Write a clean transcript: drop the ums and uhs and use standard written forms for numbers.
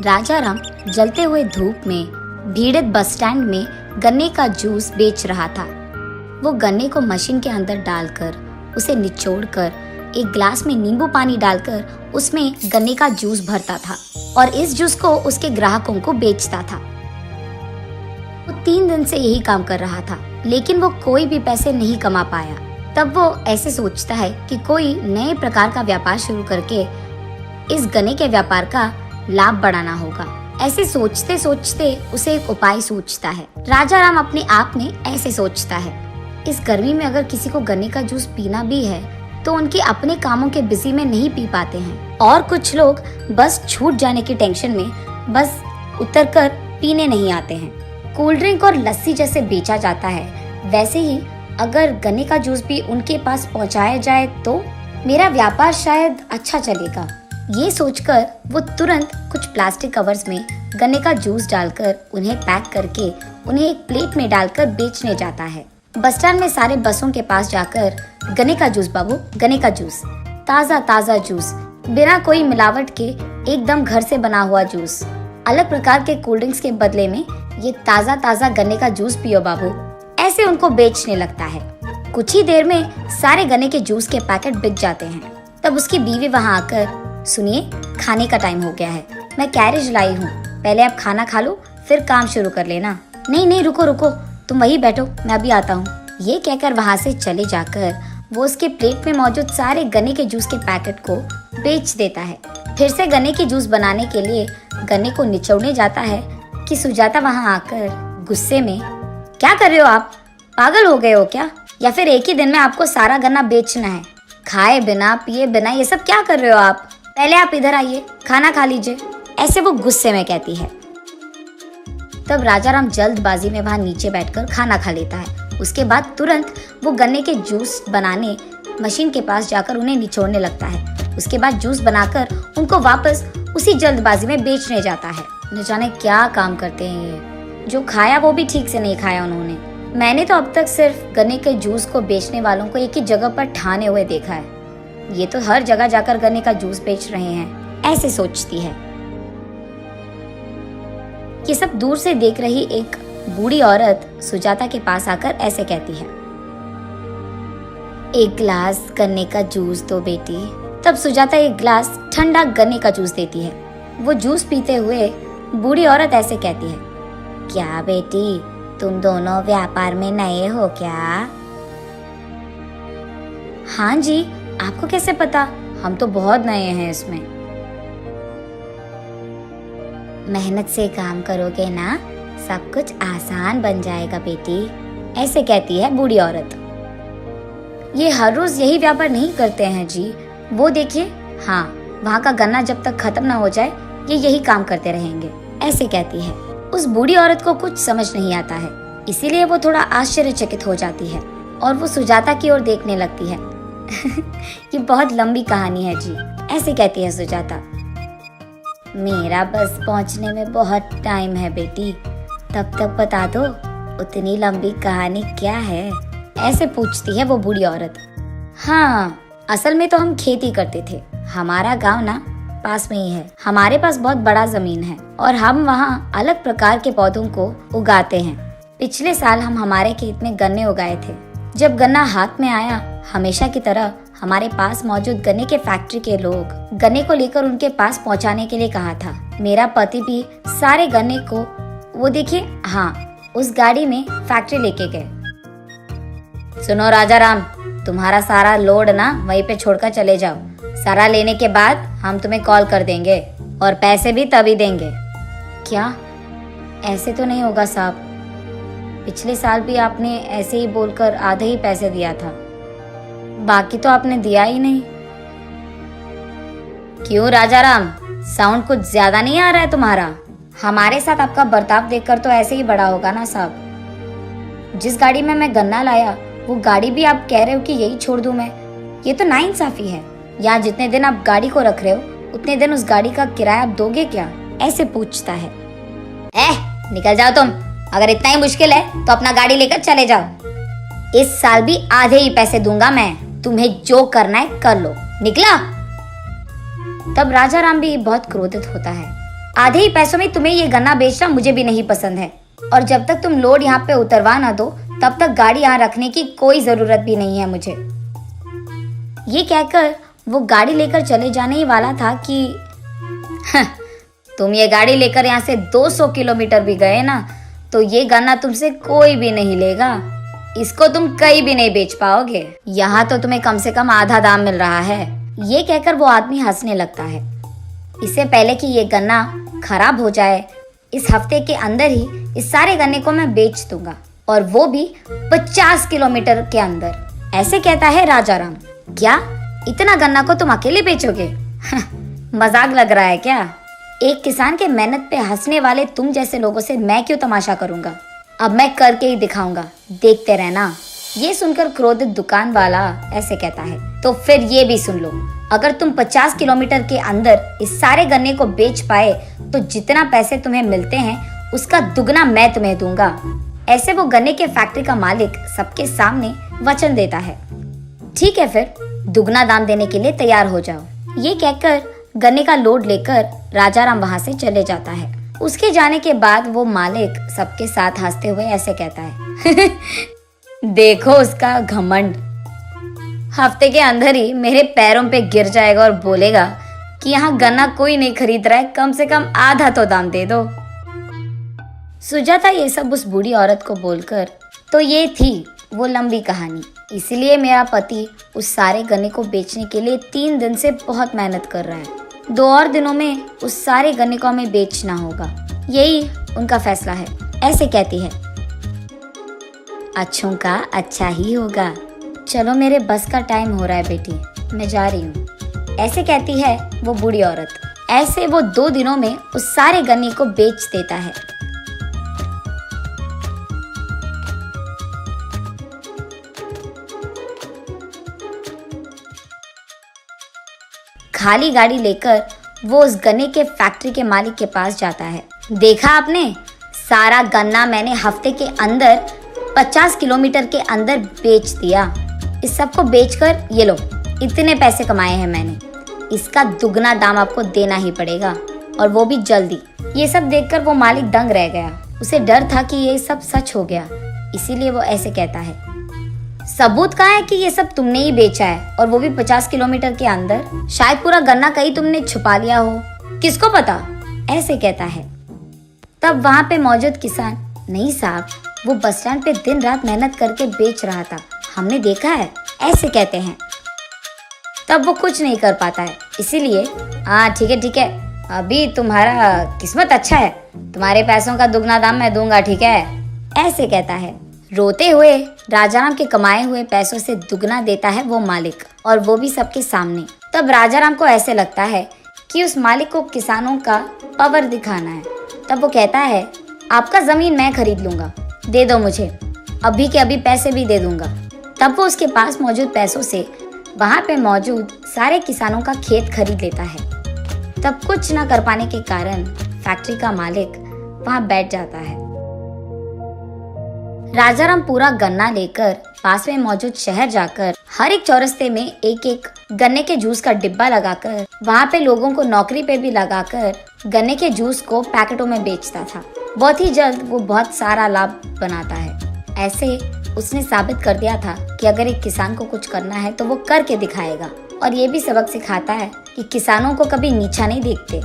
राजा राम जलते हुए धूप में भीड़ित बस स्टैंड में गन्ने का जूस बेच रहा था। वो गन्ने को मशीन के अंदर डालकर उसे निचोड़कर एक गिलास में नींबू पानी डालकर उसमें गन्ने का जूस भरता था और इस जूस को उसके ग्राहकों को बेचता था। वो 3 दिन से यही काम कर रहा था, लेकिन वो कोई भी पैसे नहीं कमा पाया। तब वो ऐसे सोचता है कि कोई नए प्रकार का व्यापार शुरू करके इस गन्ने के व्यापार का लाभ बढ़ाना होगा। ऐसे सोचते सोचते उसे एक उपाय सूझता है। राजा राम अपने आप में ऐसे सोचता है, इस गर्मी में अगर किसी को गन्ने का जूस पीना भी है तो उनके अपने कामों के बिजी में नहीं पी पाते हैं, और कुछ लोग बस छूट जाने की टेंशन में बस उतरकर पीने नहीं आते हैं। कोल्ड ड्रिंक और लस्सी जैसे बेचा जाता है, वैसे ही अगर गन्ने का जूस भी उनके पास पहुंचाया जाए तो मेरा व्यापार शायद अच्छा चलेगा। ये सोचकर वो तुरंत कुछ प्लास्टिक कवर्स में गन्ने का जूस डालकर उन्हें पैक करके उन्हें एक प्लेट में डालकर बेचने जाता है। बस स्टैंड में सारे बसों के पास जाकर, गन्ने का जूस बाबू, गन्ने का जूस, ताज़ा ताज़ा जूस, बिना कोई मिलावट के एकदम घर से बना हुआ जूस, अलग प्रकार के कोल्ड ड्रिंक्स के बदले में ये ताज़ा ताज़ा गन्ने का जूस पियो बाबू, ऐसे उनको बेचने लगता है। कुछ ही देर में सारे गन्ने के जूस के पैकेट बिक जाते हैं। तब उसकी बीवी वहाँ आकर, सुनिए, खाने का टाइम हो गया है, मैं कैरेज लाई हूँ, पहले आप खाना खा लो फिर काम शुरू कर लेना। नहीं नहीं, रुको रुको, तुम वहीं बैठो, मैं अभी आता हूँ। ये कहकर वहाँ से चले जाकर वो उसके प्लेट में मौजूद सारे गन्ने के जूस के पैकेट को बेच देता है। फिर से गन्ने की जूस बनाने के लिए गन्ने को निचोड़ने जाता है कि सुजाता वहाँ आकर गुस्से में, क्या कर रहे हो आप, पागल हो गए हो क्या, या फिर एक ही दिन में आपको सारा गन्ना बेचना है? खाए बिना पिए बिना ये सब क्या कर रहे हो आप, पहले आप इधर आइए, खाना खा लीजिए, ऐसे वो गुस्से में कहती है। तब राजा राम जल्दबाजी में वहाँ नीचे बैठकर खाना खा लेता है। उसके बाद तुरंत वो गन्ने के जूस बनाने मशीन के पास जाकर उन्हें निचोड़ने लगता है। उसके बाद जूस बनाकर उनको वापस उसी जल्दबाजी में बेचने जाता है। न जाने क्या काम करते हैं ये, जो खाया वो भी ठीक से नहीं खाया उन्होंने। मैंने तो अब तक सिर्फ गन्ने के जूस को बेचने वालों को एक ही जगह पर ठाने हुए देखा है, ये तो हर जगह जाकर गन्ने का जूस बेच रहे हैं, ऐसे सोचती है। ये सब दूर से देख रही एक बूढ़ी औरत सुजाता के पास आकर ऐसे कहती है, एक गिलास गन्ने का जूस दो बेटी। तब सुजाता एक गिलास ठंडा गन्ने का जूस देती है। वो जूस पीते हुए बूढ़ी औरत ऐसे कहती है, क्या बेटी, तुम दोनों व्यापार में नए हो क्या? हाँ जी, आपको कैसे पता? हम तो बहुत नए हैं इसमें। मेहनत से काम करोगे ना, सब कुछ आसान बन जाएगा बेटी, ऐसे कहती है बूढ़ी औरत। ये हर रोज यही व्यापार नहीं करते हैं जी, वो देखिए, हाँ, वहाँ का गन्ना जब तक खत्म ना हो जाए ये यही काम करते रहेंगे, ऐसे कहती है। उस बूढ़ी औरत को कुछ समझ नहीं आता है, इसीलिए वो थोड़ा आश्चर्यचकित हो जाती है और वो सुजाता की ओर देखने लगती है। ये बहुत लंबी कहानी है जी, ऐसे कहती है सुजाता। मेरा बस पहुंचने में बहुत टाइम है बेटी, तब तक बता दो उतनी लंबी कहानी क्या है, ऐसे पूछती है वो बूढ़ी औरत। हाँ, असल में तो हम खेती करते थे, हमारा गांव ना पास में ही है, हमारे पास बहुत बड़ा जमीन है और हम वहाँ अलग प्रकार के पौधों को उगाते हैं। पिछले साल हम हमारे खेत में गन्ने उगाए थे। जब गन्ना हाथ में आया, हमेशा की तरह हमारे पास मौजूद गन्ने के फैक्ट्री के लोग गन्ने को लेकर उनके पास पहुंचाने के लिए कहा था। मेरा पति भी सारे गन्ने को, वो देखिए, हाँ, उस गाड़ी में फैक्ट्री लेके गए। सुनो राजा राम, तुम्हारा सारा लोड ना वहीं पे छोड़कर चले जाओ, सारा लेने के बाद हम तुम्हें कॉल कर देंगे और पैसे भी तभी देंगे। क्या? ऐसे तो नहीं होगा साहब, पिछले साल भी आपने ऐसे ही बोलकर आधे ही पैसे दिया था, बाकी तो आपने दिया ही नहीं। क्यों राजा राम, साउंड कुछ ज्यादा नहीं आ रहा है तुम्हारा? हमारे साथ आपका बर्ताव देखकर तो ऐसे ही बड़ा होगा ना साहब। जिस गाड़ी में मैं गन्ना लाया वो गाड़ी भी आप कह रहे हो कि यही छोड़ दूं मैं, ये तो नाइंसाफी है। यहाँ जितने दिन आप गाड़ी को रख रहे हो उतने दिन उस गाड़ी का किराया आप दोगे क्या, ऐसे पूछता है। निकल जाओ तुम, अगर इतना ही मुश्किल है तो अपना गाड़ी लेकर चले जाओ। इस साल भी आधे ही पैसे दूंगा मैं, तुम्हें जो करना है कर लो, निकला। तब राजा राम भी बहुत क्रोधित होता है आधे ही पैसों में तुम्हें ये गन्ना बेचना मुझे भी नहीं पसंद है, और जब तक तुम लोड यहाँ पे उतरवा ना दो तब तक गाड़ी यहाँ रखने की कोई जरूरत भी नहीं है मुझे। ये कहकर वो गाड़ी लेकर चले जाने ही वाला था कि तुम ये गाड़ी लेकर यहाँ से 200 किलोमीटर भी गए ना तो ये गन्ना तुमसे कोई भी नहीं लेगा। इसको तुम कहीं भी नहीं बेच पाओगे। यहाँ तो तुम्हें कम से कम आधा दाम मिल रहा है। ये कहकर वो आदमी हंसने लगता है। इससे पहले कि ये गन्ना खराब हो जाए, इस हफ्ते के अंदर ही इस सारे गन्ने को मैं बेच दूंगा, और वो भी 50 किलोमीटर के अंदर, ऐसे कहता है राजाराम। क्या इतना गन्ना को तुम अकेले बेचोगे? मजाक लग रहा है क्या? एक किसान के मेहनत पे हंसने वाले तुम जैसे लोगों से मैं क्यों तमाशा करूंगा? अब मैं करके ही दिखाऊंगा, देखते रहना। ये सुनकर क्रोधित दुकान वाला ऐसे कहता है, तो फिर ये भी सुन लो, अगर तुम 50 किलोमीटर के अंदर इस सारे गन्ने को बेच पाए तो जितना पैसे तुम्हें मिलते हैं उसका दुगना मैं तुम्हें दूंगा। ऐसे वो गन्ने के फैक्ट्री का मालिक सबके सामने वचन देता है। ठीक है, फिर दुगना दाम देने के लिए तैयार हो जाओ। ये कहकर गन्ने का लोड लेकर राजाराम वहां से चले जाता है। उसके जाने के बाद वो मालिक सबके साथ हंसते हुए ऐसे कहता है देखो उसका घमंड, हफ्ते के अंदर ही मेरे पैरों पे गिर जाएगा और बोलेगा कि यहाँ गन्ना कोई नहीं खरीद रहा है, कम से कम आधा तो दाम दे दो। सुजाता ये सब उस बूढ़ी औरत को बोलकर, तो ये थी वो लंबी कहानी। इसलिए मेरा पति उस सारे गन्ने को बेचने के लिए 3 दिन से बहुत मेहनत कर रहा है। 2 और दिनों में उस सारे गन्ने को हमें बेचना होगा, यही उनका फैसला है। ऐसे कहती है, अच्छों का अच्छा ही होगा। चलो मेरे बस का टाइम हो रहा है बेटी, मैं जा रही हूँ। ऐसे कहती है वो बूढ़ी औरत। ऐसे वो 2 दिनों में उस सारे गन्ने को बेच देता है। खाली गाड़ी लेकर वो उस गन्ने के फैक्ट्री के मालिक के पास जाता है। देखा आपने, सारा गन्ना मैंने हफ्ते के अंदर 50 किलोमीटर के अंदर बेच दिया। इस सब को बेचकर ये लो, इतने पैसे कमाए हैं मैंने। इसका दुगना दाम आपको देना ही पड़ेगा, और वो भी जल्दी। ये सब देखकर वो मालिक दंग रह गया। उसे डर था कि ये सब सच हो गया, इसीलिए वो ऐसे कहता है, सबूत कहाँ है कि ये सब तुमने ही बेचा है, और वो भी 50 किलोमीटर के अंदर? शायद पूरा गन्ना कहीं तुमने छुपा लिया हो, किसको पता? ऐसे कहता है। तब वहाँ पे मौजूद किसान, नहीं साहब, वो बस स्टैंड पे दिन रात मेहनत करके बेच रहा था, हमने देखा है, ऐसे कहते हैं। तब वो कुछ नहीं कर पाता है, इसीलिए हाँ ठीक है, अभी तुम्हारा किस्मत अच्छा है, तुम्हारे पैसों का दुगना दाम मैं दूंगा, ठीक है, ऐसे कहता है। रोते हुए राजाराम के कमाए हुए पैसों से दुगना देता है वो मालिक, और वो भी सबके सामने। तब राजाराम को ऐसे लगता है कि उस मालिक को किसानों का पावर दिखाना है। तब वो कहता है, आपका जमीन मैं खरीद लूंगा, दे दो मुझे, अभी के अभी पैसे भी दे दूंगा। तब वो उसके पास मौजूद पैसों से वहाँ पे मौजूद सारे किसानों का खेत खरीद लेता है। तब कुछ न कर पाने के कारण फैक्ट्री का मालिक वहाँ बैठ जाता है। राजाराम पूरा गन्ना लेकर पास में मौजूद शहर जाकर हर एक चौरस्ते में एक एक गन्ने के जूस का डिब्बा लगाकर वहाँ पे लोगों को नौकरी पे भी लगाकर गन्ने के जूस को पैकेटों में बेचता था। बहुत ही जल्द वो बहुत सारा लाभ बनाता है। ऐसे उसने साबित कर दिया था कि अगर एक किसान को कुछ करना है तो वो करके दिखाएगा, और ये भी सबक सिखाता है कि किसानों को कभी नीचा नहीं देखते।